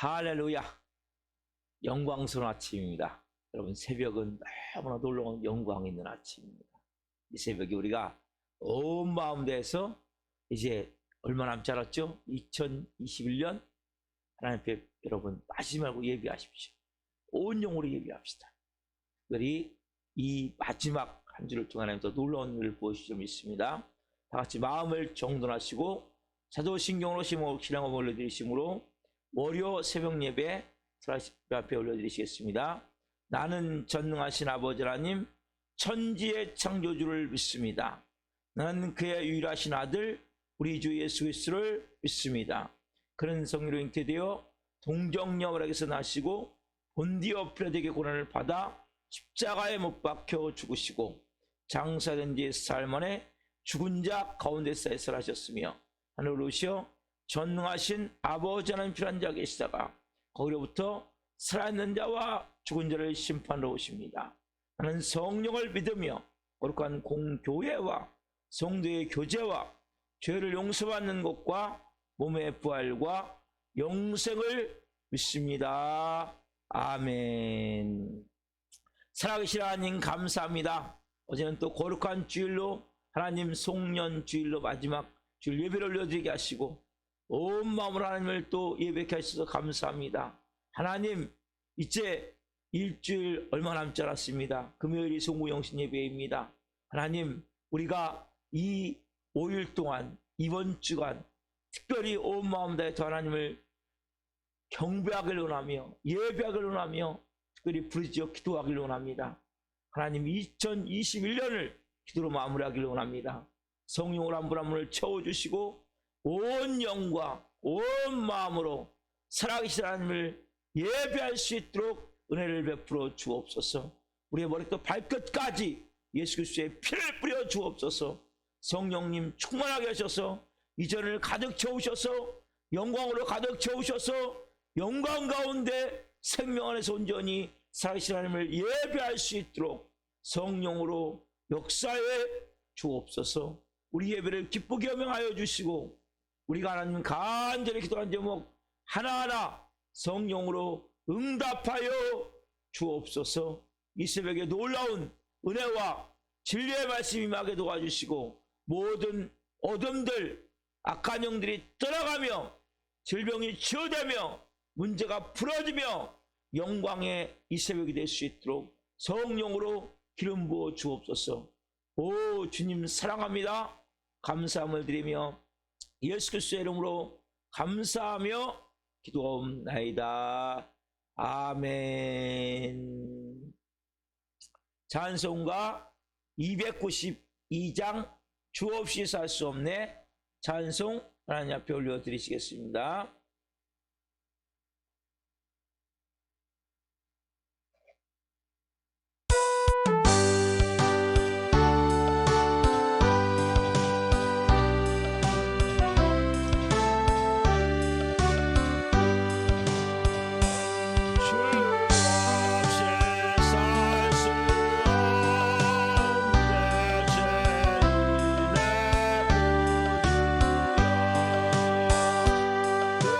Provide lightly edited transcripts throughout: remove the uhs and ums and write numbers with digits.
할렐루야. 영광스러운 아침입니다. 여러분, 새벽은 너무나 놀라운 영광이 있는 아침입니다. 이 새벽에 우리가 온 마음 다해서 이제 얼마 남지 않았죠? 2021년 하나님 앞에 여러분 빠지지 말고 예배하십시오. 온 영으로 예배합시다. 특별히 이 마지막 한 주를 통해 하나님 더 놀라운 일을 보여주실 점 있습니다. 다 같이 마음을 정돈하시고 사도신경으로 신앙을 올려드리심으로 월요 새벽 예배 앞에 올려드리시겠습니다. 나는 전능하신 아버지 하나님 천지의 창조주를 믿습니다. 나는 그의 유일하신 아들 우리 주 예수 그리스도를 믿습니다. 그는 성령으로 잉태되어 동정녀에게서 나시고 본디오 필라도에게 고난을 받아 십자가에 못 박혀 죽으시고 장사된 지 사흘 만에 죽은 자 가운데서 해설하셨으며 하늘로 오시어 전능하신 아버지 하나님 필요한 자 계시다가 거기로부터 살아있는 자와 죽은 자를 심판하러 오십니다. 나는 성령을 믿으며 거룩한 공교회와 성도의 교제와 죄를 용서받는 것과 몸의 부활과 영생을 믿습니다. 아멘. 살아계신 하나님 감사합니다. 어제는 또 거룩한 주일로 하나님 송년 주일로 마지막 주일 예배를 올려드리게 하시고 온 마음으로 하나님을 또 예배케 하셔서 감사합니다. 하나님, 이제 일주일 얼마 남지 않았습니다. 금요일이 송구영신 예배입니다. 하나님, 우리가 이 5일 동안 이번 주간 특별히 온 마음 다해서 하나님을 경배하기를 원하며 예배하기를 원하며 특별히 부르짖어 기도하기를 원합니다. 하나님, 2021년을 기도로 마무리하기를 원합니다. 성령으로 한 분 한 분을 채워주시고 온 영과 온 마음으로 살아계신 하나님을 예배할 수 있도록 은혜를 베풀어 주옵소서. 우리의 머리부터 발끝까지 예수 그리스도의 피를 뿌려 주옵소서. 성령님 충만하게 하셔서 이전을 가득 채우셔서 영광으로 가득 채우셔서 영광 가운데 생명 안에서 온전히 살아계신 하나님을 예배할 수 있도록 성령으로 역사해 주옵소서. 우리 예배를 기쁘게 영향하여 주시고 우리가 하나님 간절히 기도한 제목 하나하나 성령으로 응답하여 주옵소서. 이 새벽에 놀라운 은혜와 진리의 말씀이 임하게 도와주시고 모든 어둠들 악한 영들이 떠나가며 질병이 치유되며 문제가 풀어지며 영광의 이 새벽이 될 수 있도록 성령으로 기름 부어 주옵소서. 오 주님 사랑합니다. 감사함을 드리며 예수 그리스도의 이름으로 감사하며 기도하옵나이다. 아멘. 찬송가 292장 주 없이 살 수 없네. 찬송 하나님 앞에 올려드리시겠습니다. 주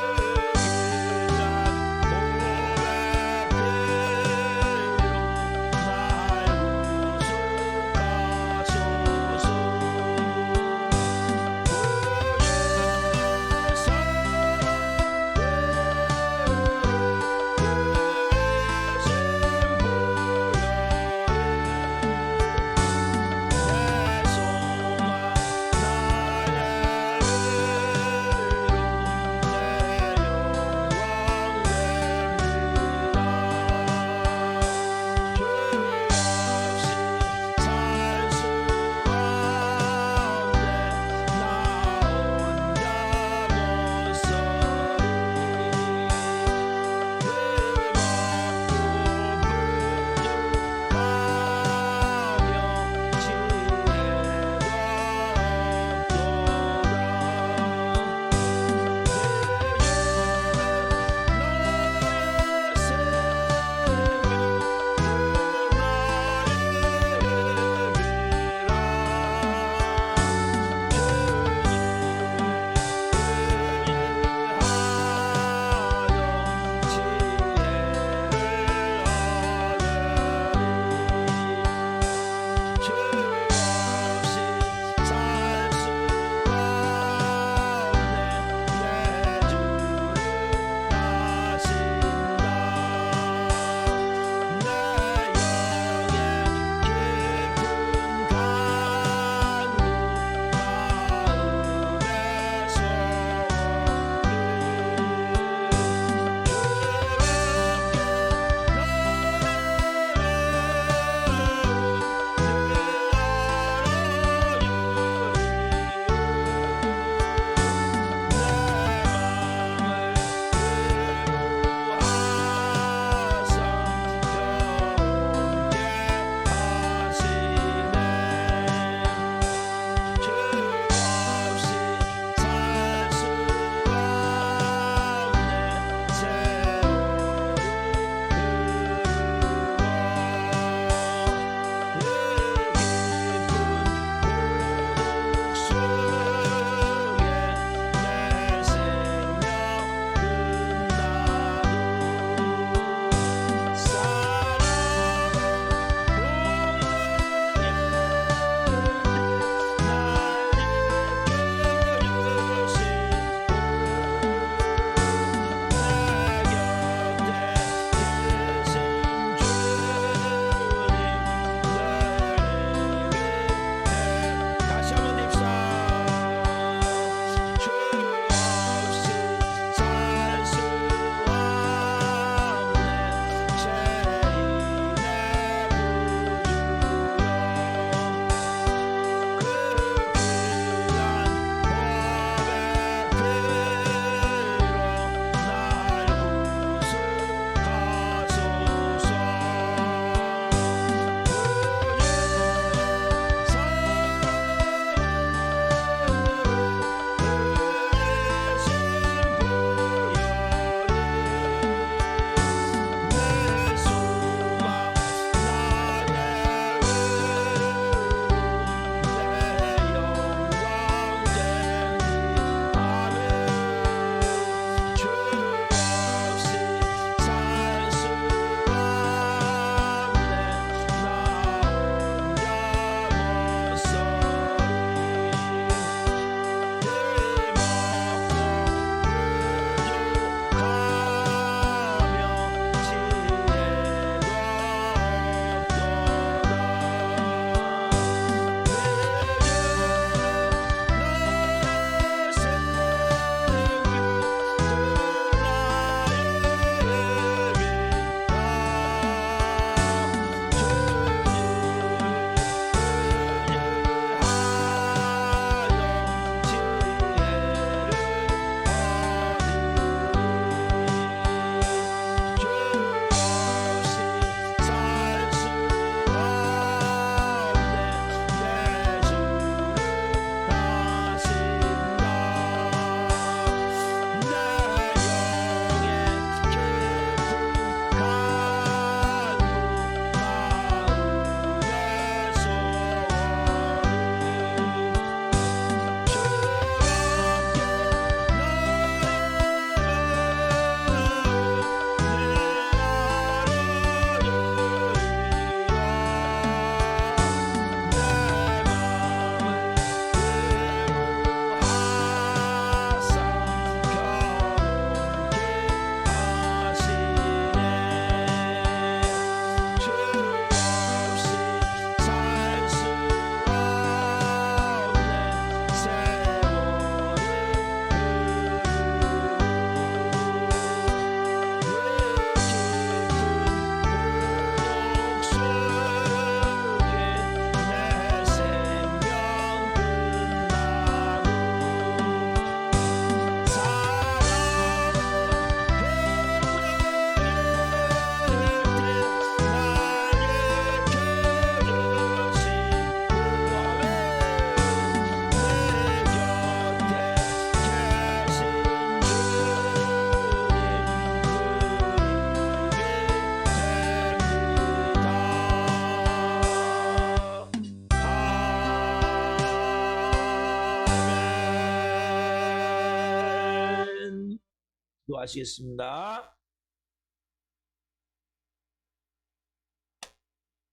기도하시겠습니다.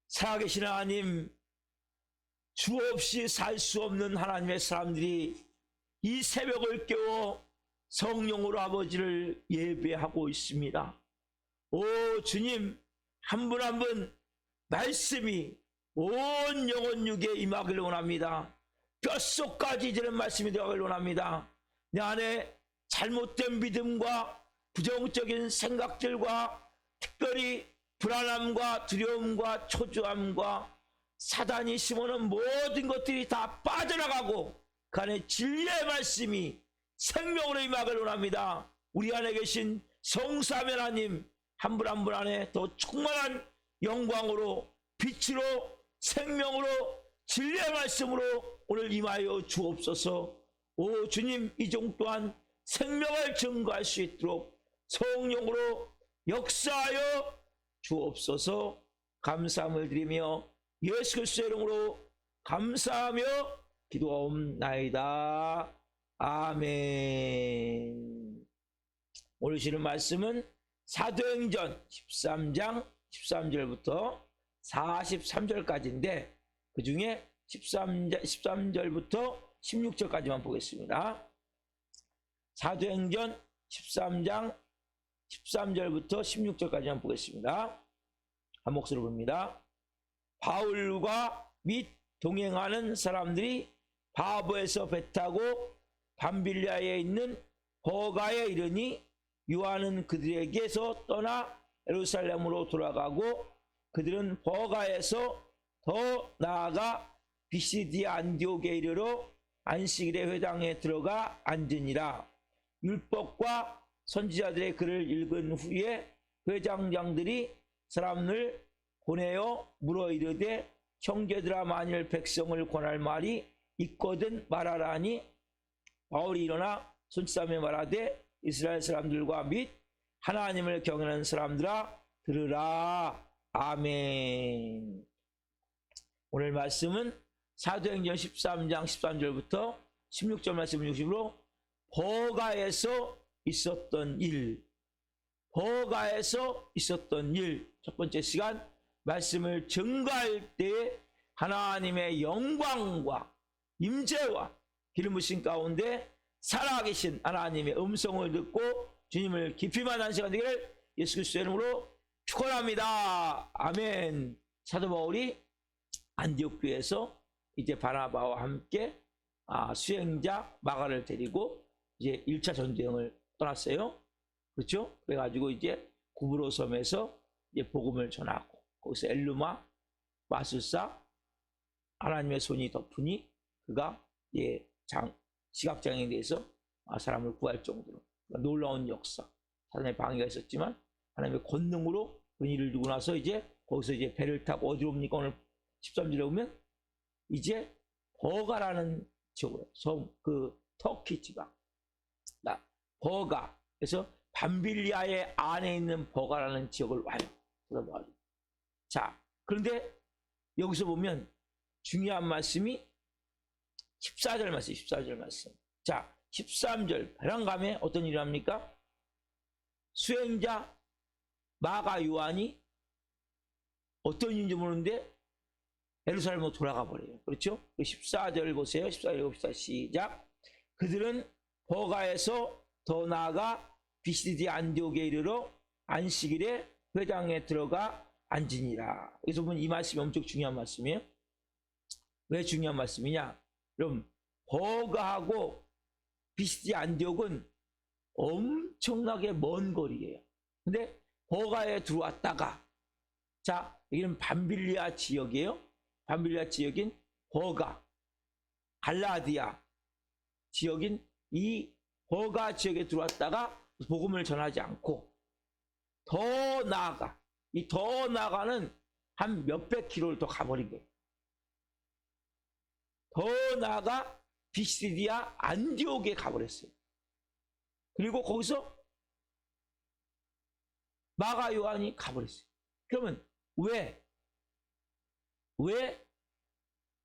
살아계신 하나님, 주 없이 살 수 없는 하나님의 사람들이 이 새벽을 깨워 성령으로 아버지를 예배하고 있습니다. 오 주님, 한 분 한 분 말씀이 온 영혼 육에 임하기를 원합니다. 뼛속까지 이제는 말씀이 되어가기를 원합니다. 내 안에 잘못된 믿음과 부정적인 생각들과 특별히 불안함과 두려움과 초조함과 사단이 심어놓은 모든 것들이 다 빠져나가고 그 안에 진리의 말씀이 생명으로 임하기를 원합니다. 우리 안에 계신 성삼위 하나님 한 분 한 분 안에 더 충만한 영광으로 빛으로 생명으로 진리의 말씀으로 오늘 임하여 주옵소서. 오 주님, 이종 또한 생명을 증거할 수 있도록 성령으로 역사하여 주옵소서. 감사함을 드리며 예수 그리스도의 이름으로 감사하며 기도하옵나이다. 아멘. 오늘 주시는 말씀은 사도행전 13장 13절부터 43절까지인데 그 중에 13절부터 16절까지만 보겠습니다. 사도행전 13장 13절부터 16절까지만 보겠습니다. 한 목소리로 봅니다. 바울과 및 동행하는 사람들이 바보에서 배 타고 밤빌리아에 있는 버가에 이르니 요한은 그들에게서 떠나 예루살렘으로 돌아가고 그들은 버가에서 더 나아가 비시디아 안디옥에 이르러 안식일의 회당에 들어가 앉으니라. 율법과 선지자들의 글을 읽은 후에 회장장들이 사람을 보내어 물어 이르되 형제들아, 만일 백성을 권할 말이 있거든 말하라니 바울이 일어나 손짓하며 말하되 이스라엘 사람들과 및 하나님을 경외하는 사람들아 들으라. 아멘. 오늘 말씀은 사도행전 13장 13절부터 16절 말씀 60으로 버가에서 있었던 일, 버가에서 있었던 일, 첫 번째 시간 말씀을 증거할 때 하나님의 영광과 임재와 기름 부으심 가운데 살아계신 하나님의 음성을 듣고 주님을 깊이 만난 시간 되기를 예수 그리스도의 이름으로 축원합니다. 아멘. 사도 바울이 안디옥 교회에서 이제 바나바와 함께 수행자 마가를 데리고 이제 1차 전쟁을 떠났어요. 그렇죠? 그래가지고 이제 구브로 섬에서 이제 복음을 전하고 거기서 엘루마 마술사 하나님의 손이 덮으니 그가 이제 시각장애에 대해서 사람을 구할 정도로 놀라운 역사, 사단의 방해가 있었지만 하나님의 권능으로 그 일을 두고 나서 이제 거기서 이제 배를 타고 어디로 옵니까? 오늘 13절에 보면 이제 버가라는 지역으로 그 터키 지방 버가, 그래서 밤빌리아의 안에 있는 버가라는 지역을 와요. 자, 그런데 여기서 보면 중요한 말씀이 14절 말씀, 14절 말씀. 자, 13절 배랑감에 어떤 일을 합니까? 수행자 마가 요한이 어떤 일인지 모르는데 예루살렘으로 돌아가 버려요. 그렇죠? 14절 보세요. 14절 봅시다. 시작. 그들은 버가에서 더 나아가 비시디아 안디옥에 이르러 안식일에 회당에 들어가 앉으니라. 여기서 보면 이 말씀이 엄청 중요한 말씀이에요. 왜 중요한 말씀이냐? 그럼 버가하고 비시디아 안디옥은 엄청나게 먼 거리예요. 근데 버가에 들어왔다가, 자, 여기는 밤빌리아 지역이에요. 밤빌리아 지역인 버가, 갈라디아 지역인 이 버가 지역에 들어왔다가 복음을 전하지 않고 더 나아가, 이 더 나아가는 한 몇백 킬로를 더 가버린 거예요. 더 나아가 비시디아 안디옥에 가버렸어요. 그리고 거기서 마가 요한이 가버렸어요. 그러면 왜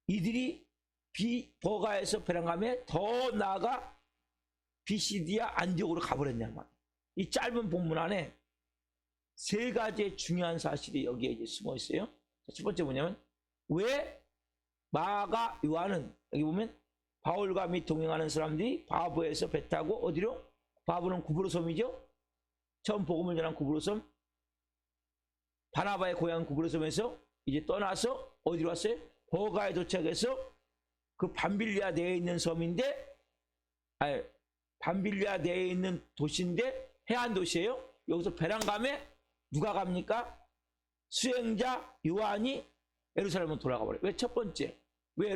이들이 버가에서 베랑감에 더 나아가 비시디아 안디옥으로 가버렸냐는 말이에요. 이 짧은 본문 안에 세 가지의 중요한 사실이 여기에 이제 숨어 있어요. 첫 번째 뭐냐면, 왜 마가 요한은, 여기 보면 바울과 및 동행하는 사람들이 바보에서 배 타고 어디로? 바보는 구브로 섬이죠. 처음 복음을 전한 구브로 섬, 바나바의 고향 구브로 섬에서 이제 떠나서 어디로 왔어요? 버가에 도착해서 그 밤빌리아 내에 있는 섬인데, 아니, 밤빌리아 내에 있는 도시인데 해안 도시예요. 여기서 배랑 가면 누가 갑니까? 수행자 요한이 예루살렘으로 돌아가 버려요. 왜? 첫 번째, 왜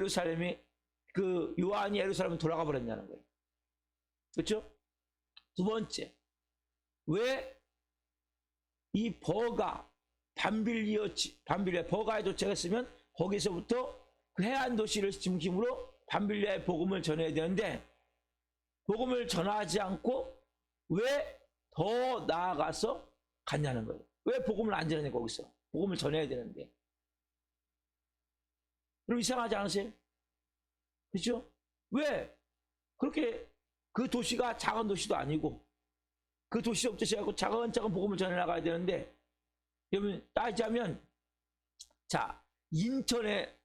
요한이 예루살렘으로 돌아가 버렸냐는 거예요. 그렇죠? 두 번째, 왜 이 밤빌리아 버가에 도착했으면 거기서부터 그 해안 도시를 중심으로 밤빌리아의 복음을 전해야 되는데, 복음을 전하지 않고 왜 더 나아가서 갔냐는 거예요. 왜 복음을 안 전하냐, 거기서. 복음을 전해야 되는데. 그럼 이상하지 않으세요? 그렇죠? 왜? 그렇게 그 도시가 작은 도시도 아니고, 그 도시부터 시작하고 차근차근 복음을 전해 나가야 되는데, 여러분 따지자면, 자, 인천에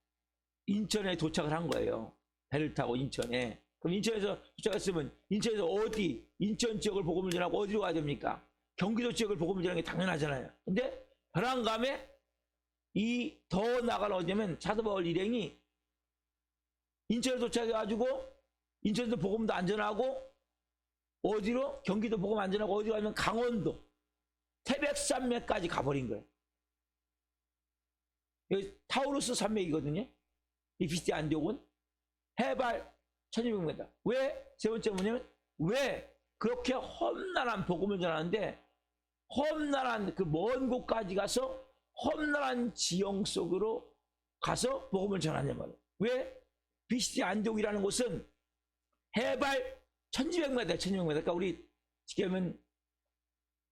도착을 한 거예요. 배를 타고 인천에. 그럼 인천에서 도착했으면 인천에서 어디, 인천 지역을 복음을 전하고 어디로 가야 됩니까? 경기도 지역을 복음을 전하는 게 당연하잖아요. 근데 벼랑감에 이 더 나가는 어디냐면, 사도 바울 일행이 인천에 도착해가지고 인천에서 복음도 안 전하고 어디로? 경기도 복음 안 전하고 어디로 가면 강원도 태백산맥까지 가버린 거예요. 여기 타우루스 산맥이거든요. 이 비스티 안디옥은 해발 1200m. 왜? 세 번째 뭐냐면, 왜 그렇게 험난한 복음을 전하는데, 험난한 그 먼 곳까지 가서 험난한 지형 속으로 가서 복음을 전하냐 말이에요. 왜? 비스티 안디옥이라는 곳은 해발 1200m, 1200m. 그러니까 우리 쉽게 하면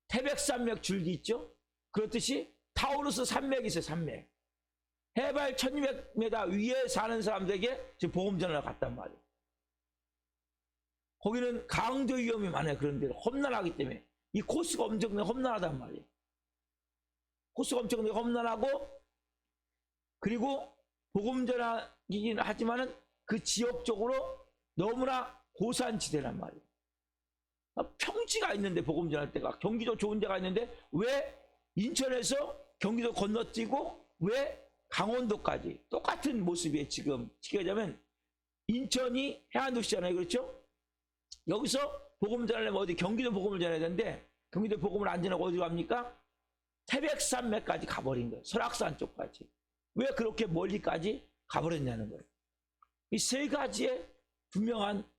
태백산맥 줄기 있죠? 그렇듯이 타우루스 산맥이 있어요, 산맥. 해발 1200m 위에 사는 사람들에게 지금 복음 전하러 갔단 말이에요. 거기는 강도 위험이 많아요. 그런 데는 험난하기 때문에. 이 코스가 엄청나게 험난하단 말이에요. 코스가 엄청나게 험난하고, 그리고 복음 전하긴 하지만은 그 지역적으로 너무나 고산지대란 말이에요. 평지가 있는데 복음 전할 때가, 경기도 좋은 데가 있는데 왜 인천에서 경기도 건너뛰고 왜 강원도까지 똑같은 모습이에요. 지금 얘기하자면 인천이 해안도시잖아요. 그렇죠? 여기서 복음 전하려면 어디, 경기도 복음을 전해야 되는데 경기도 복음을 안 전하고 어디로 갑니까? 태백산맥까지 가버린 거예요. 설악산 쪽까지. 왜 그렇게 멀리까지 가버렸냐는 거예요. 이 세 가지의 분명한,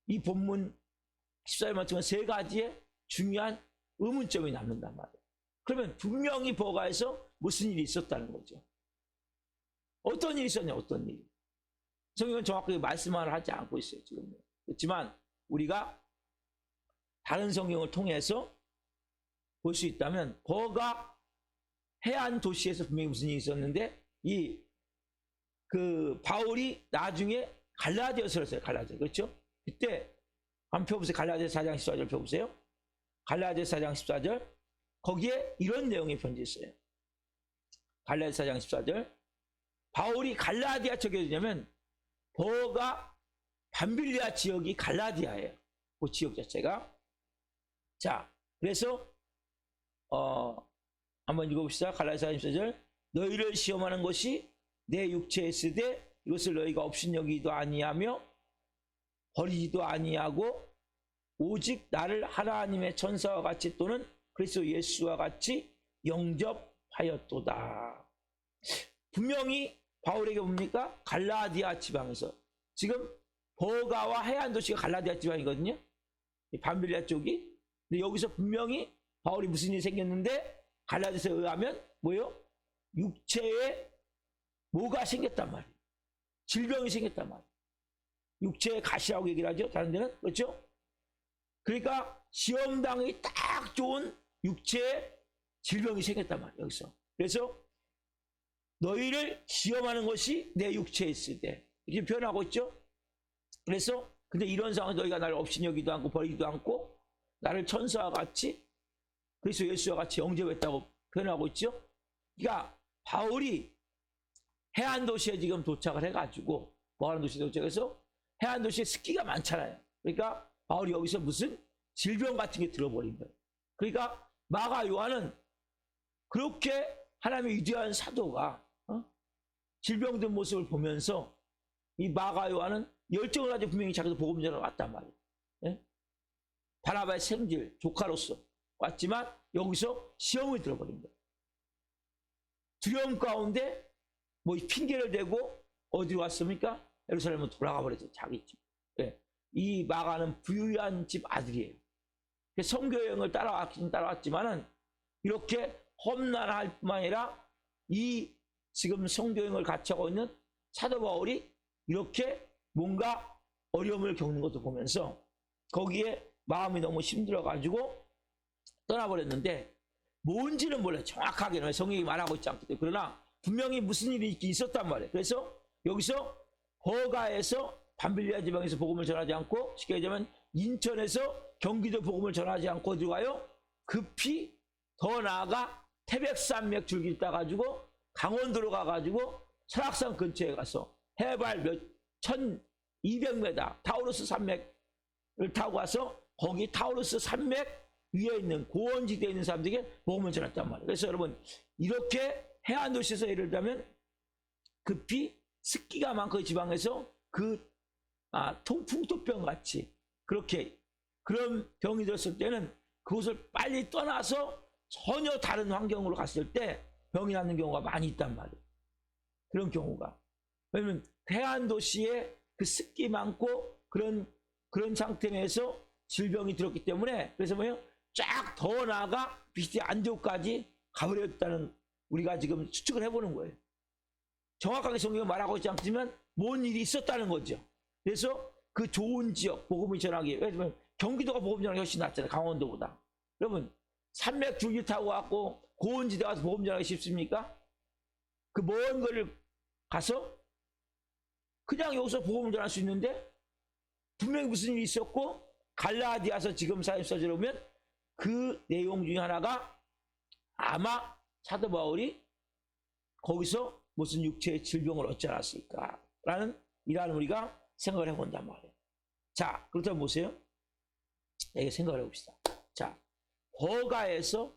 이 본문 14절만 통한 세 가지의 중요한 의문점이 남는단 말이에요. 그러면 분명히 버가에서 무슨 일이 있었다는 거죠. 어떤 일이 있었냐, 어떤 일이. 성경은 정확하게 말씀을 하지 않고 있어요, 지금. 그렇지만 우리가 다른 성경을 통해서 볼 수 있다면, 버가 해안 도시에서 분명히 무슨 일이 있었는데, 바울이 나중에 갈라디아서를 써요, 갈라디아. 그렇죠? 그때 한번 펴보세요. 갈라디아 4장 14절 펴보세요. 갈라디아 4장 14절. 거기에 이런 내용의 편지 있어요. 갈라디아 4장 14절. 바울이 갈라디아 쪽에 어디냐면, 버가 밤빌리아 지역이 갈라디아예요. 그 지역 자체가. 자, 그래서 한번 읽어봅시다. 갈라디아 4장 14절. 너희를 시험하는 것이 내 육체에 있으되 이것을 너희가 업신여기도 아니하며 버리지도 아니하고 오직 나를 하나님의 천사와 같이 또는 그리스도 예수와 같이 영접하였도다. 분명히 바울에게 뭡니까? 갈라디아 지방에서, 지금 버가와 해안 도시가 갈라디아 지방이거든요. 밤빌리아 쪽이. 근데 여기서 분명히 바울이 무슨 일이 생겼는데, 갈라디아서에 의하면 뭐예요? 육체에 뭐가 생겼단 말이에요. 질병이 생겼단 말이에요. 육체의 가시라고 얘기를 하죠. 다른 데는. 그렇죠? 그러니까 시험당이 딱 좋은 육체의 질병이 생겼단 말이에요. 여기서. 그래서 너희를 시험하는 것이 내 육체에 있을 때, 이렇게 표현하고 있죠. 그래서 근데 이런 상황에 너희가 나를 업신여기도 않고 버리지도 않고 나를 천사와 같이 그리스도 예수와 같이 영접했다고 표현하고 있죠. 그러니까 바울이 해안 도시에 지금 도착을 해가지고 해안 도시에 도착해서 해안 도시에 습기가 많잖아요. 그러니까 바울이 여기서 무슨 질병 같은 게 들어버린 거예요. 그러니까 마가 요한은 그렇게 하나님의 위대한 사도가 질병든 모습을 보면서 이 마가 요한은 열정을 가지고 분명히 자기도 복음 전하러 왔단 말이에요. 예? 바나바의 생질 조카로서 왔지만 여기서 시험을 들어버린 거예요. 두려움 가운데 뭐 핑계를 대고 어디로 왔습니까? 예루살렘으로 돌아가 버렸어요. 자기 집. 예. 이 마가는 부유한 집 아들이에요. 선교 여행을 따라왔지만은 이렇게 험난할 뿐만 아니라 이 지금 선교 여행을 같이 하고 있는 사도 바울이 이렇게 뭔가 어려움을 겪는 것도 보면서 거기에 마음이 너무 힘들어 가지고 떠나버렸는데 뭔지는 몰라요. 정확하게는 성경이 말하고 있지 않기 때문에. 그러나 분명히 무슨 일이 있었단 말이에요. 그래서 여기서 버가에서 밤빌리아 지방에서 복음을 전하지 않고 쉽게 얘기하면 인천에서 경기도 복음을 전하지 않고 어디 가요? 급히 더 나아가 태백산맥 줄기를 따가지고 강원도로 가가지고 설악산 근처에 가서 해발 몇 1200m 타우루스 산맥을 타고 가서 거기 타우루스 산맥 위에 있는 고원지대에 있는 사람들에게 복음을 전했단 말이에요. 그래서 여러분 이렇게 해안 도시에서 예를 들면 급히 습기가 많고 지방에서 그 풍토병 같이 그렇게 그런 병이 들었을 때는 그곳을 빨리 떠나서 전혀 다른 환경으로 갔을 때 병이 낫는 경우가 많이 있단 말이에요. 그런 경우가. 왜냐면 해안 도시에 그 습기 많고 그런 상태 내에서 질병이 들었기 때문에 그래서 뭐예요? 쫙 더 나아가 비스티 안디옥까지 가버렸다는 우리가 지금 추측을 해보는 거예요. 정확하게 성경이 말하고 있지 않지만 뭔 일이 있었다는 거죠. 그래서 그 좋은 지역 복음을 전하기 왜냐면 경기도가 복음 전하기 훨씬 낫잖아요. 강원도보다. 여러분 산맥 줄기 타고 왔고 고원지대 가서 복음 전하기 쉽습니까? 그 먼 거리를 가서 그냥 여기서 복음을 전할 수 있는데 분명히 무슨 일이 있었고 갈라디아서 지금 사역서를 보면 그 내용 중에 하나가 아마 사도 바울이 거기서 무슨 육체의 질병을 얻지 않았을까 라는 이라는 우리가 생각을 해본단 말이에요. 자 그렇다면 보세요. 이게 생각을 해봅시다. 자 버가에서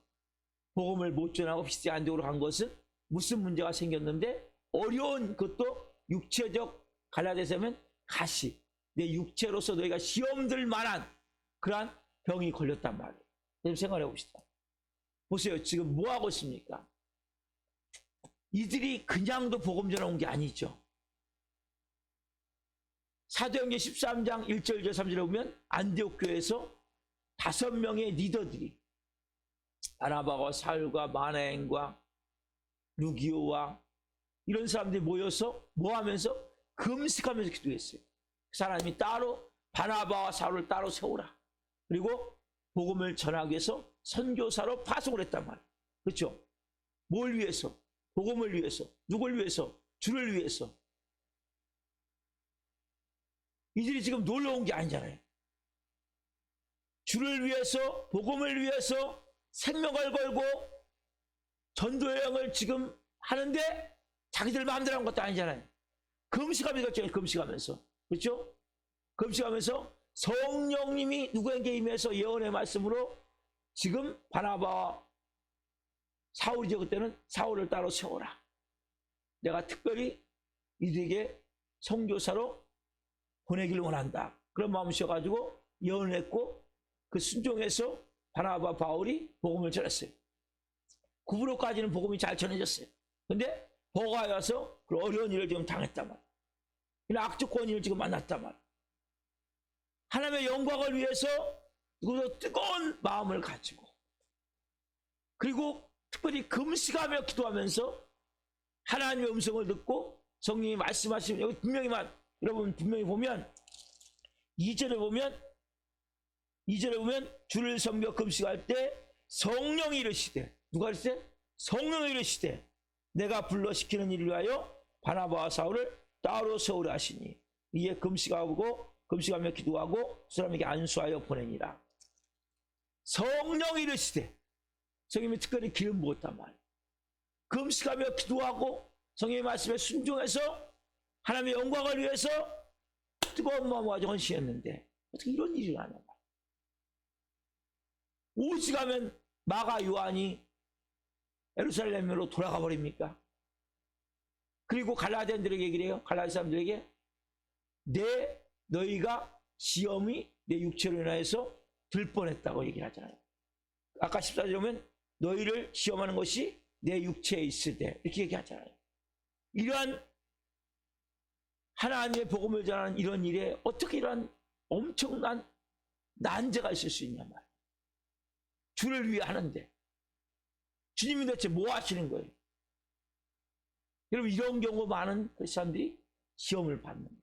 복음을 못 전하고 비스티 안디옥으로 간 것은 무슨 문제가 생겼는데 어려운 것도 육체적 갈라디아서면 가시 내 육체로서 너희가 시험들 만한 그러한 병이 걸렸단 말이에요. 좀 생각해 봅시다. 보세요. 지금 뭐 하고 있습니까? 이들이 그냥도 복음 전해 온 게 아니죠. 사도행전 13장 1절 2절 3절에 보면 안디옥 교회에서 5명의 리더들이 바나바와 사울과 마나엔과 루기오와 이런 사람들이 모여서 뭐 하면서 금식하면서 기도했어요. 그 사람이 따로 바나바와 사울을 따로 세우라. 그리고 복음을 전하기 위해서 선교사로 파송을 했단 말이에요. 그렇죠? 뭘 위해서? 복음을 위해서. 누굴 위해서? 주를 위해서. 이들이 지금 놀러 온 게 아니잖아요. 주를 위해서 복음을 위해서 생명을 걸고 전도여행을 지금 하는데 자기들 마음대로 한 것도 아니잖아요. 금식하면서 금식하면서 그렇죠? 금식하면서 성령님이 누구에게 임해서 예언의 말씀으로 지금 바나바와 사울이죠. 그때는 사울을 따로 세워라. 내가 특별히 이들에게 선교사로 보내기를 원한다. 그런 마음을 씌워가지고 예언을 했고 그 순종해서 바나바 바울이 복음을 전했어요. 구브로까지는 복음이 잘 전해졌어요. 근데 버가에 와서 그 어려운 일을 지금 당했단 말이에요. 이런 악적 권위를 지금 만났단 말이에요. 하나님의 영광을 위해서 누구도 뜨거운 마음을 가지고 그리고 특별히 금식하며 기도하면서 하나님의 음성을 듣고 성령이 말씀하시면 여기 여러분 분명히 보면 2절에 보면 주를 섬겨 금식할 때 성령이 이르시되 누가 이르시되? 성령이 이르시되 내가 불러 시키는 일을 위하여 바나바와 사울을 따로 세우려 하시니 이에 금식하며 기도하고 그 사람에게 안수하여 보내니라. 성령이 이르시되, 성령님이 특별히 기름 부었단 말이에요. 금식하며 기도하고 성령의 말씀에 순종해서 하나님의 영광을 위해서 뜨거운 마음과 헌신했는데 어떻게 이런 일이 일어나냐 말이에요. 오직하면 마가 요한이 예루살렘으로 돌아가 버립니까? 그리고 갈라디아인들에게 얘기를 해요. 갈라디 사람들에게 너희가 시험이 내 육체로 인하여서 들 뻔했다고 얘기를 하잖아요. 아까 14절에 보면 너희를 시험하는 것이 내 육체에 있으되 이렇게 얘기하잖아요. 이러한 하나님의 복음을 전하는 이런 일에 어떻게 이러한 엄청난 난제가 있을 수 있냔 말이에요. 주를 위해 하는데 주님이 대체 뭐 하시는 거예요? 여러분, 이런 경우 많은 사람들이 시험을 받는 거예요.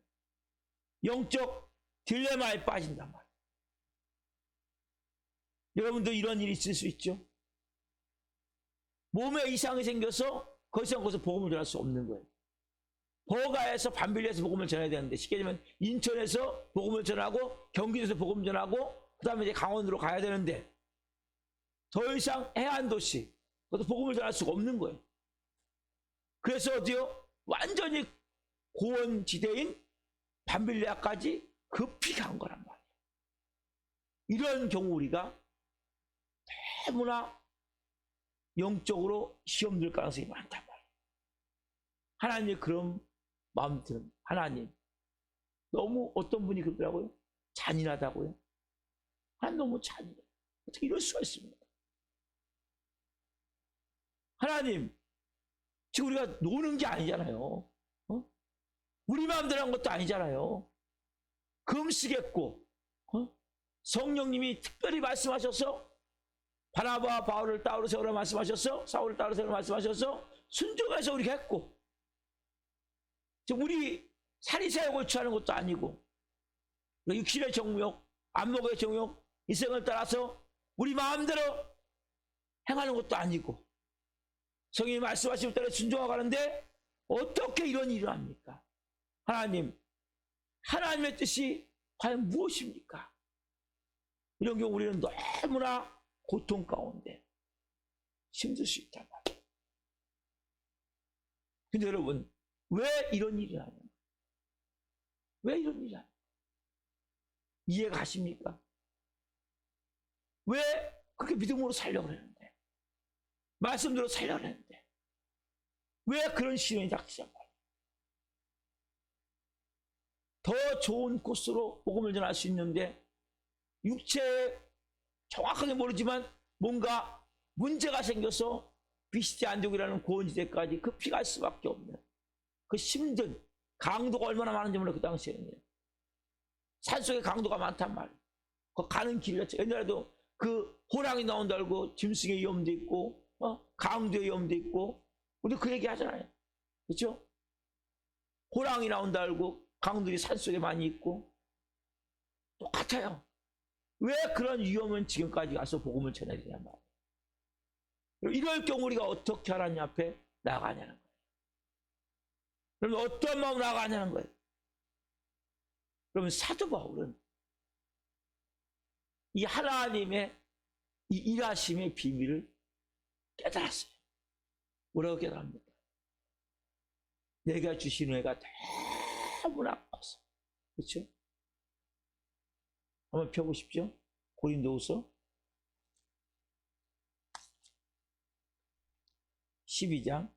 영적 딜레마에 빠진단 말이에요. 여러분도 이런 일이 있을 수 있죠? 몸에 이상이 생겨서 거기서 복음을 전할 수 없는 거예요. 버가에서 반빌리에서 복음을 전해야 되는데, 쉽게 얘기하면 인천에서 복음을 전하고 경기도에서 복음 전하고 그 다음에 이제 강원으로 가야 되는데 더 이상 해안도시 그것도 복음을 전할 수가 없는 거예요. 그래서 어디요? 완전히 고원지대인 반빌리아까지 급히 간 거란 말이에요. 이런 경우 우리가 너무나 영적으로 시험 들 가능성이 많단 말이에요. 하나님의 그런 마음 드는 하나님, 너무 어떤 분이 그러더라고요? 잔인하다고요? 하나님 너무 잔인해요. 어떻게 이럴 수가 있습니까? 하나님, 지금 우리가 노는 게 아니잖아요. 우리 마음대로 한 것도 아니잖아요. 금식했고 성령님이 특별히 말씀하셔서 바나바와 바울을 따로 세우라 말씀하셔서 사울을 따로 세우라 말씀하셔서 순종해서 우리가 했고, 지금 우리 사리새욕을 취하는 것도 아니고 육신의 정욕, 안목의 정욕, 이생을 따라서 우리 마음대로 행하는 것도 아니고 성령이 말씀하시는 대로 순종하고 가는데 어떻게 이런 일을 합니까? 하나님, 하나님의 뜻이 과연 무엇입니까? 이런 경우 우리는 너무나 고통 가운데 힘들 수 있단 말이에요. 근데 여러분, 왜 이런 일이 하냐? 왜 이런 일이 하냐? 이해가 가십니까? 왜 그렇게 믿음으로 살려고 하는데, 말씀대로 살려고 하는데 왜 그런 시련이 닥치냐 말이에요. 더 좋은 코스로 복음을 전할 수 있는데 육체에 정확하게 모르지만 뭔가 문제가 생겨서 비시티 안디옥이라는 고원지대까지 급히 갈 수밖에 없는 그 힘든 강도가 얼마나 많은지 몰라요. 그 당시에는 산속에 강도가 많단 말이에요. 그 가는 길 자체, 옛날에도 그 호랑이 나온다 알고 짐승의 위험도 있고 강도의 위험도 있고 우리 그 얘기 하잖아요. 그렇죠? 호랑이 나온다 알고 강도들이 산속에 많이 있고 똑같아요. 왜 그런 위험은 지금까지 가서 복음을 전해야 되냐 말이에요. 이럴 경우 우리가 어떻게 하나님 앞에 나가냐는 거예요. 그러면 어떤 마음으로 나가냐는 거예요. 그러면 사도 바울은 이 하나님의 이 일하심의 비밀을 깨달았어요. 뭐라고 깨달습니까? 내가 주신 은혜가 너무나 커서. 그렇죠? 한번 펴보십시오. 고린도후서 12장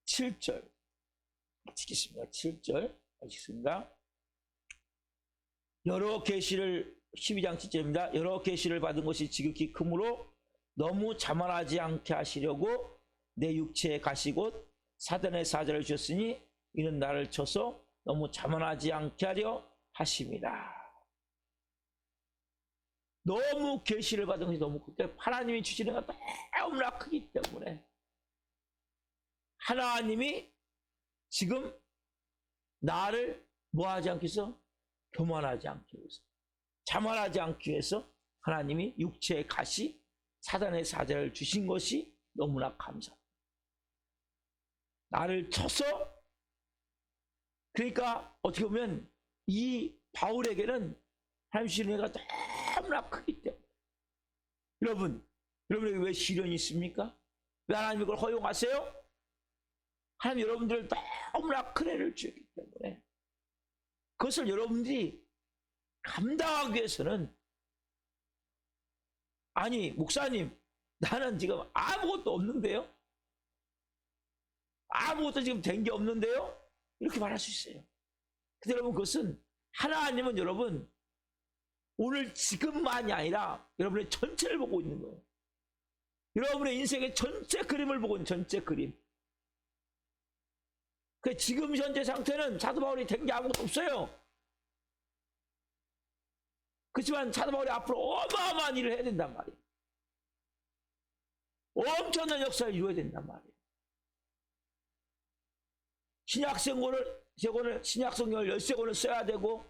7절 읽겠습니다. 7절 읽겠습니다. 여러 계시를 12장 7절입니다. 여러 계시를 받은 것이 지극히 크므로 너무 자만하지 않게 하시려고 내 육체에 가시곧 사단의 사자를 주셨으니 이는 나를 쳐서 너무 자만하지 않게 하려 하심이다. 너무 계시를 받은 것이 너무 크기 때문에 하나님이 주시는 것가 너무나 크기 때문에 하나님이 지금 나를 뭐하지 않게 해서 교만하지 않게 해서 자만하지 않기 위해서 하나님이 육체의 가시, 사단의 사자를 주신 것이 너무나 감사합니다. 나를 쳐서, 그러니까 어떻게 보면 이 바울에게는 하나님 주신 은혜가 너무나 크기 때문에, 여러분에게 왜 시련이 있습니까? 왜 하나님이 그걸 허용하세요? 하나님 여러분들을 너무나 큰 애를 주셨기 때문에 그것을 여러분들이 감당하기 위해서는, 아니 목사님 나는 지금 아무것도 없는데요, 아무것도 지금 된 게 없는데요, 이렇게 말할 수 있어요. 근데 여러분, 그것은 하나님은 여러분 오늘 지금만이 아니라 여러분의 전체를 보고 있는 거예요. 여러분의 인생의 전체 그림을 보고 있는, 전체 그림. 그 지금 현재 상태는 사도 바울이 된 게 아무것도 없어요. 그렇지만 사도 바울이 앞으로 어마어마한 일을 해야 된단 말이에요. 엄청난 역사를 이루어야 된단 말이에요. 신약성경을 13권을 써야 되고,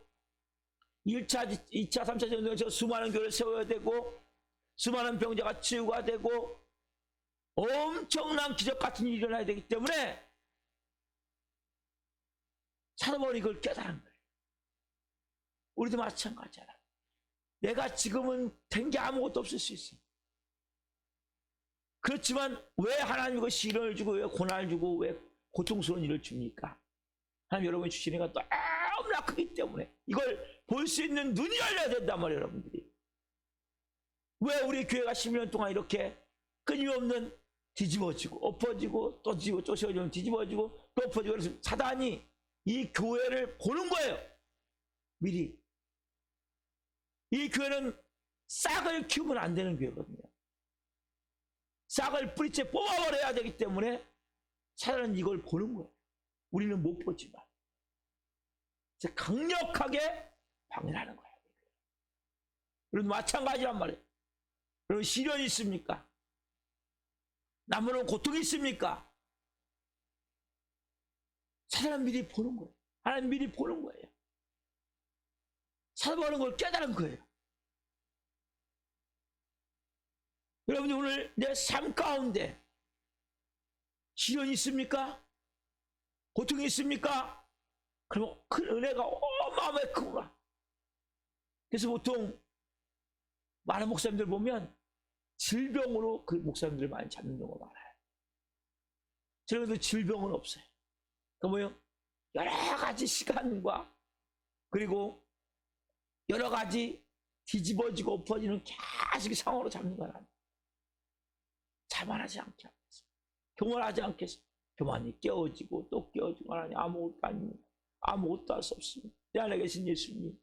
1차, 2차, 3차 전쟁에서 수많은 교회를 세워야 되고, 수많은 병자가 치유가 되고, 엄청난 기적 같은 일이 일어나야 되기 때문에 사도 바울이 이걸 깨달은 거예요. 우리도 마찬가지잖아. 내가 지금은 된 게 아무것도 없을 수 있어. 그렇지만 왜 하나님이 그 시련을 주고, 왜 고난을 주고, 왜 고통스러운 일을 줍니까? 하나님 여러분이 주시는 건 너무나 크기 때문에 이걸 볼 수 있는 눈이 열려야 된단 말이에요, 여러분들이. 왜 우리 교회가 10년 동안 이렇게 끊임없는 뒤집어지고 엎어지고 또 뒤집어 쫓아오면 뒤집어지고 또 엎어지고, 그래서 사단이 이 교회를 보는 거예요. 미리. 이 교회는 싹을 키우면 안 되는 교회거든요. 싹을 뿌리째 뽑아버려야 되기 때문에 사단은 이걸 보는 거예요. 우리는 못 보지만 강력하게 방해하는 거예요. 여러분 마찬가지란 말이에요. 여러분 시련이 있습니까? 남으로는 고통이 있습니까? 사단은 미리 보는 거예요. 하나님 미리 보는 거예요. 사도 바울은 걸 깨달은 거예요. 여러분이 오늘 내 삶 가운데 시련이 있습니까? 고통이 있습니까? 그러면 큰 은혜가 어마어마하게 크구나. 그래서 보통 많은 목사님들 보면 질병으로 그 목사님들을 많이 잡는 경우가 많아요. 저희도 질병은 없어요. 그 뭐예요? 여러 가지 시간과 그리고 여러 가지 뒤집어지고 엎어지는 계속 상황으로 잡는 건 아니에요. 자만하지 않게 하겠습니다. 교만하지 않겠습니다. 교만이 깨어지고 또 깨어지고, 하나님 아무것도 아닙니다. 아무것도 할 수 없습니다. 내 안에 계신 예수님,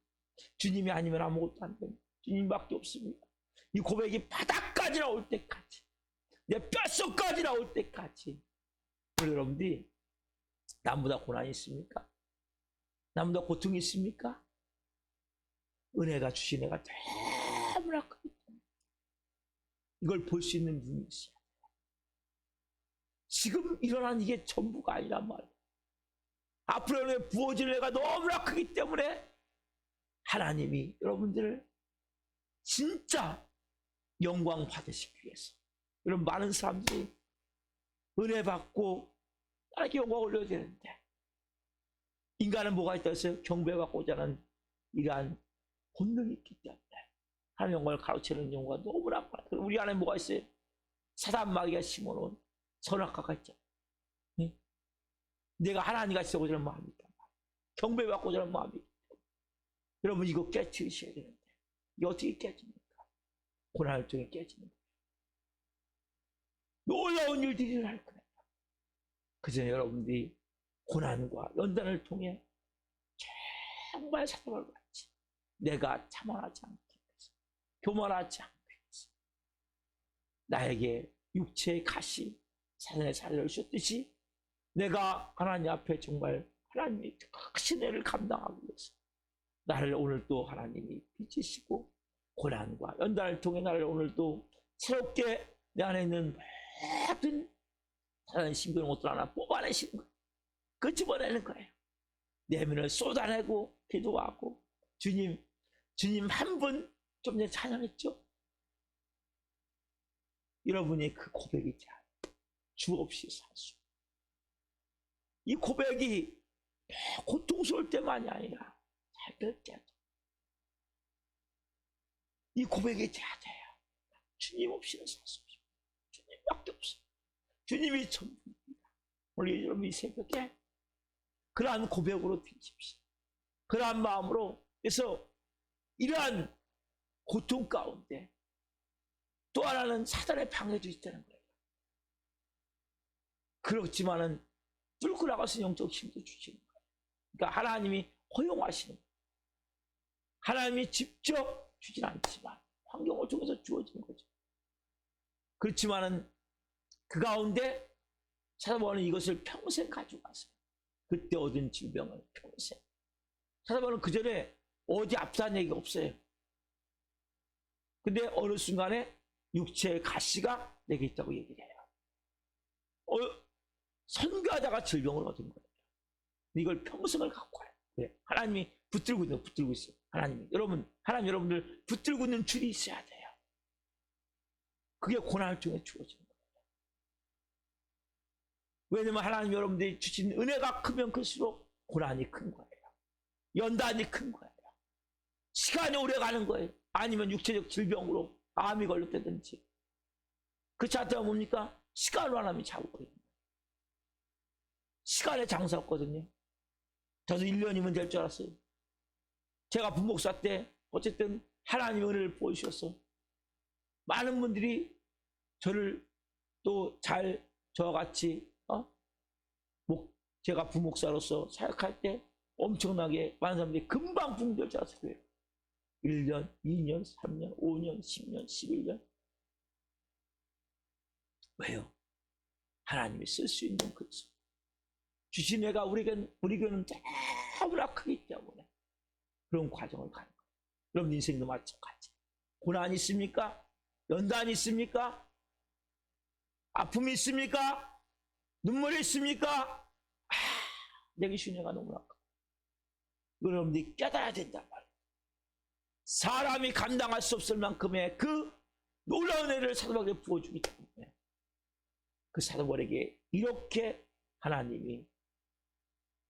주님이 아니면 아무것도 안 됩니다. 주님밖에 없습니다. 이 고백이 바닥까지 나올 때까지, 내 뼛속까지 나올 때까지. 우리 여러분들이 남보다 고난이 있습니까? 남보다 고통이 있습니까? 은혜가 주신 애가 너무나 크기 때문에 이걸 볼 수 있는 눈이 있어요. 지금 일어난 이게 전부가 아니란 말이에요. 앞으로 부어질 애가 너무나 크기 때문에 하나님이 여러분들을 진짜 영광 받으시기 위해서, 여러분 많은 사람들이 은혜 받고 하나님께 영광 올려야 되는데, 인간은 뭐가 있다 했어요? 경배받고자 하는 이러한 본능이 있기 때문에 하나님 영광을 가로채는 영광가 너무나 많아요. 우리 안에 뭐가 있어요? 사단 마귀가 심어놓은 선악과가 있죠. 네? 내가 하나님 같이 되고자 하는 마음이 있단 말이에요. 경배받고자 하는 마음이 있기 때문에 여러분 이거 깨트리셔야 되는데, 이게 어떻게 깨집니까? 고난을 통해 깨지는 거예요. 놀라운 일들이 일어날 거예요. 그 전에 여러분들이 고난과 연단을 통해 정말 사랑을 받지, 내가 자만하지 않게 해서, 교만하지 않게 해서, 나에게 육체의 가시, 사단의 사자를 주셨듯이 내가 하나님 앞에 정말 하나님의 크신 애를 감당하기 위해서 나를 오늘 또 하나님이 빚으시고 고난과 연단을 통해 나를 오늘 또 새롭게 내 안에 있는 모든 다른 신비한 것들 하나 뽑아내시는 거예요. 그 집어내는 거예요. 내면을 쏟아내고 기도하고, 주님 주님 한 분 좀 전에 찬양했죠? 여러분이 그 고백이 주 없이 살 수. 이 고백이 고통스러울 때만이 아니라 잘 될 때도. 이 고백이 돼야 돼요. 주님 없이는 살 수 없어요. 주님밖에 없어요. 주님이 전부입니다. 오늘 여러분 이 새벽에 그러한 고백으로 드십시오. 그러한 마음으로. 그래서 이러한 고통 가운데 또 하나는 사단의 방해도 있다는 거예요. 그렇지만은 뚫고 나가서 영적 힘도 주시는 거예요. 그러니까 하나님이 허용하시는 거예요. 하나님이 직접 주진 않지만 환경을 통해서 주어지는 거죠. 그렇지만은 그 가운데 사단은 이것을 평생 가지고 갔어요. 그때 얻은 질병을 평생. 사단은 그 전에 어디 아프다는 얘기가 없어요. 근데 어느 순간에 육체의 가시가 내게 있다고 얘기를 해요. 선교하다가 질병을 얻은 거예요. 이걸 평생을 갖고 가요. 네. 하나님이 붙들고 있어요. 하나님이. 하나님 여러분들 붙들고 있는 줄이 있어야 돼요. 그게 고난을 통해 주어지는 거예요. 왜냐면 하나님 여러분들이 주신 은혜가 크면 클수록 고난이 큰 거예요. 연단이 큰 거예요. 시간이 오래 가는 거예요. 아니면 육체적 질병으로 암이 걸렸다든지. 그렇지 않다면 뭡니까? 시간으로 하나님이 잡아버리는 거예요. 시간에 장사 없거든요. 저도 1년이면 될 줄 알았어요. 제가 부목사 때 어쨌든 하나님의 은혜를 보여주셔서 많은 분들이 저를 또 잘 저와 같이 제가 부목사로서 사역할 때 엄청나게 많은 사람들이 금방 붕될 줄 알았어요. 1년, 2년, 3년, 5년, 10년, 11년. 왜요? 하나님이 쓸 수 있는 그릇. 주신 애가 우리 교는 너무나 크기 때문에 그런 과정을 가는 거예요. 여러분 인생도 마찬가지. 고난이 있습니까? 연단이 있습니까? 아픔이 있습니까? 눈물이 있습니까? 내게 주신 애가 너무나 커. 여러분들이 깨달아야 된단 말이에요. 사람이 감당할 수 없을 만큼의 그 놀라운 은혜를 사도바울에게 부어주기 때문에 그 사도바울에게 이렇게 하나님이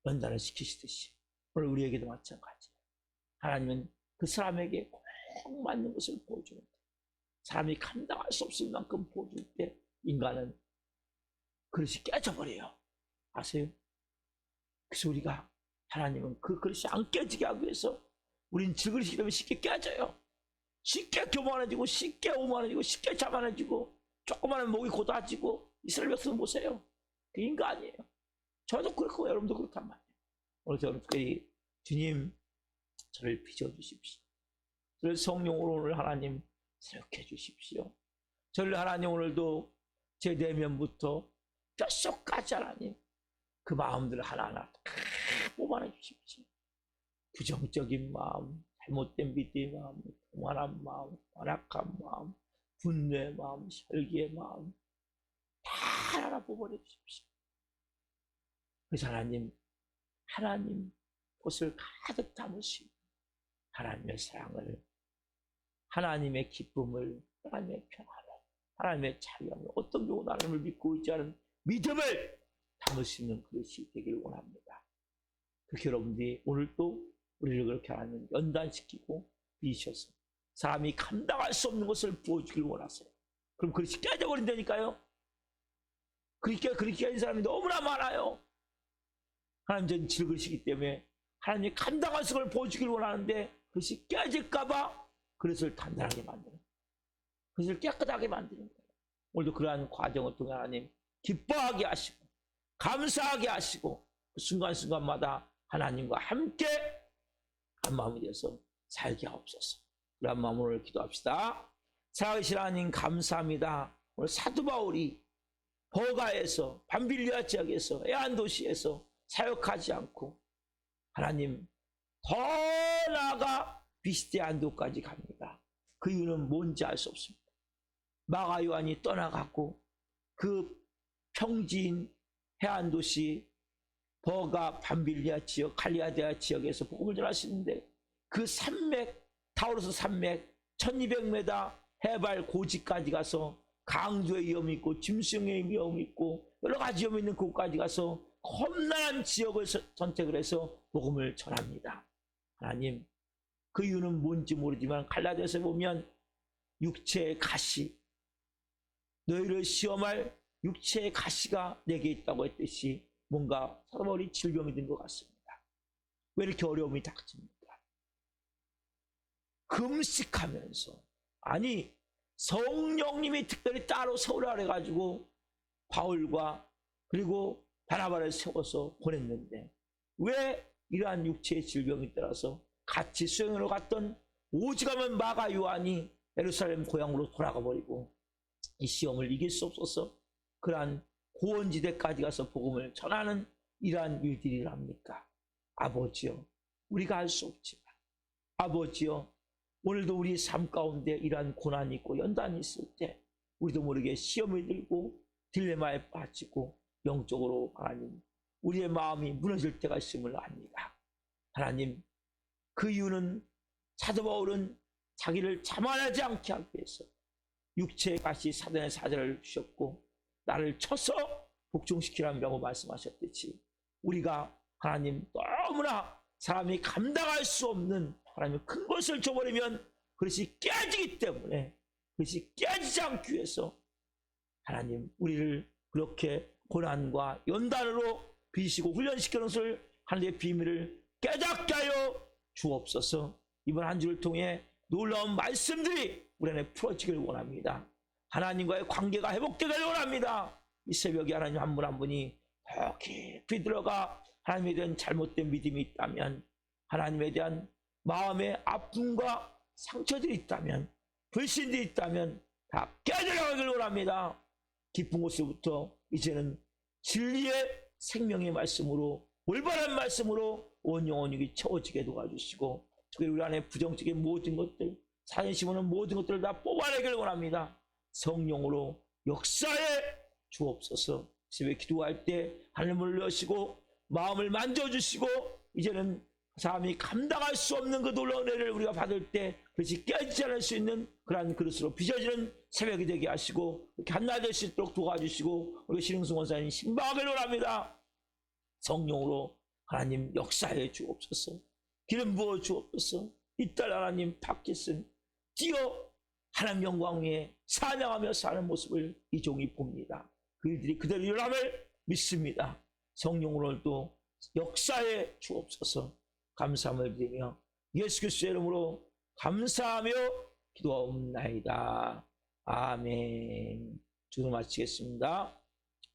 연단을 시키시듯이 오늘 우리에게도 마찬가지예요. 하나님은 그 사람에게 꼭 맞는 것을 보여주는데 사람이 감당할 수 없을 만큼 보여줄 때 인간은 그릇이 깨져버려요. 아세요? 그래서 우리가 하나님은 그 그릇이 안 깨지게 하기 위해서 우린 질그릇이기 때문에 쉽게 깨져요. 쉽게 교만해지고 쉽게 오만해지고 쉽게 자만해지고 조그마한 목이 고다지고 이스라엘 백성 보세요. 그 인간이에요. 저도 그렇고 여러분도 그렇단 말이에요. 오늘 저는 특별히 주님 저를 빚어주십시오. 저를 성령으로 오늘 하나님 새롭게 해주십시오. 저를 하나님 오늘도 제 내면부터 뼛속까지 하나님 그 마음들을 하나하나 다 뽑아내 주십시오. 부정적인 마음, 잘못된 믿음의 마음, 교만한 마음, 완악한 마음, 분노의 마음, 혈기의 마음 다 하나하나 뽑아내 주십시오. 그래서 하나님 것을 가득 담으시고 하나님의 사랑을, 하나님의 기쁨을, 하나님의 평안을, 하나님의 자유함을, 어떤 경우 하나님을 믿고 있지 않은 믿음을 담을 수 있는 그릇이 되길 원합니다. 그렇게 여러분들이 오늘 또 우리를 그렇게 하나님 연단시키고 빚으셔서 사람이 감당할 수 없는 것을 부어주길 원하세요. 그럼 그릇이 깨져버린다니까요. 그렇게 깨진 사람이 너무나 많아요. 하나님 전 질그릇이기 때문에 하나님이 감당할 수 없는 걸 보여주길 원하는데 그것이 깨질까봐 그릇을 단단하게 만드는 거예요. 그것을 깨끗하게 만드는 거예요. 오늘도 그러한 과정을 통해 하나님 기뻐하게 하시고 감사하게 하시고 그 순간순간마다 하나님과 함께 한 마음이 되어서 살게 하옵소서. 그런 마음으로 오늘 기도합시다. 살아계신 하나님 감사합니다. 오늘 사도 바울이 버가에서 밤빌리아 지역에서 애안도시에서 사역하지 않고 하나님 더 나아가 비스데 안도까지 갑니다. 그 이유는 뭔지 알 수 없습니다. 마가 요한이 떠나갔고 그 평지인 해안도시 버가 밤빌리아 지역 갈리아데아 지역에서 복음을 전하시는데 그 산맥 타우루스 산맥 1200m 해발 고지까지 가서 강조의 위험이 있고 짐승의 위험이 있고 여러 가지 위험이 있는 곳까지 가서 험난한 지역을 선택을 해서 복음을 전합니다. 하나님, 그 이유는 뭔지 모르지만 갈라디아서에 보면 육체의 가시, 너희를 시험할 육체의 가시가 내게 있다고 했듯이 뭔가 사도 바울이 질병이 든 것 같습니다. 왜 이렇게 어려움이 닥칩니까? 금식하면서, 아니 성령님이 특별히 따로 서울라 해가지고 바울과 그리고 바나바를 세워서 보냈는데 왜 이러한 육체의 질병이 따라서 같이 수행으로 갔던 오직하면 마가 요한이 예루살렘 고향으로 돌아가 버리고 이 시험을 이길 수 없어서 그러한 고원지대까지 가서 복음을 전하는 이러한 일들이랍니까? 아버지여, 우리가 할 수 없지만 아버지여, 오늘도 우리 삶 가운데 이러한 고난이 있고 연단이 있을 때 우리도 모르게 시험을 들고 딜레마에 빠지고 영적으로 하나님 우리의 마음이 무너질 때가 있음을 압니다. 하나님, 그 이유는 사도 바울은 자기를 자만하지 않게 하기 위해서 육체의 가시 사단의 사자를 주셨고 나를 쳐서 복종시키라고 말씀하셨듯이 우리가 하나님 너무나 사람이 감당할 수 없는 하나님 큰 것을 줘버리면 그것이 깨지기 때문에 그것이 깨지지 않기 위해서 하나님 우리를 그렇게 고난과 연단으로 비시고 훈련시키는 것을 하나님의 비밀을 깨닫게 하여 주옵소서. 이번 한 주를 통해 놀라운 말씀들이 우리 안에 풀어지길 원합니다. 하나님과의 관계가 회복되길 원합니다. 이 새벽에 하나님 한 분 한 분이 더 깊이 들어가 하나님에 대한 잘못된 믿음이 있다면, 하나님에 대한 마음의 아픔과 상처들이 있다면, 불신들이 있다면 다 깨져나가길 원합니다. 깊은 곳으로부터 이제는 진리의 생명의 말씀으로, 올바른 말씀으로 온 영혼이 채워지게 도와주시고, 특히 우리 안에 부정적인 모든 것들, 사연 심어놓은 모든 것들을 다 뽑아내길 원합니다. 성령으로 역사에 주옵소서. 새벽에 기도할 때 하늘문을 여시고 마음을 만져주시고 이제는 사람이 감당할 수 없는 그 놀라운 은혜를 우리가 받을 때 그것이 깨지지 않을 수 있는 그러한 그릇으로 빚어지는 새벽이 되게 하시고 이렇게 한날 될 수 있도록 도와주시고 우리 신흥승 원사님 신방하길 원합니다. 성령으로 하나님 역사해 주옵소서. 기름 부어 주옵소서. 이딸 하나님 팟캐스트 뛰어 하나님 영광 위에 사냥하며 사는 모습을 이 종이 봅니다. 그 일들이 그대로 일어남을 믿습니다. 성령으로 또 역사해 주옵소서. 감사함을 드리며 예수 그리스도의 이름으로 감사하며 기도하옵나이다. 아멘. 주로 마치겠습니다.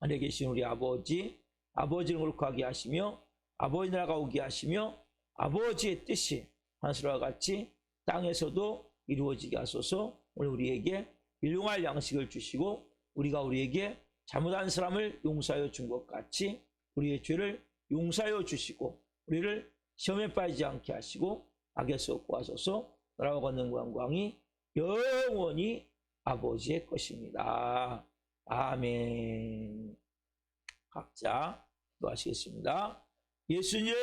하늘에 계신 우리 아버지, 아버지를 거룩하게 하시며 아버지 나라가 오게 하시며 아버지의 뜻이 하늘과 같이 땅에서도 이루어지게 하소서. 오늘 우리에게 일용할 양식을 주시고 우리가 우리에게 잘못한 사람을 용서하여 준 것 같이 우리의 죄를 용서하여 주시고 우리를 시험에 빠지지 않게 하시고 악에서 구하소서. 나라와 권능과 영광이 영원히 아버지의 것입니다. 아멘. 각자 기도하시겠습니다. 예수님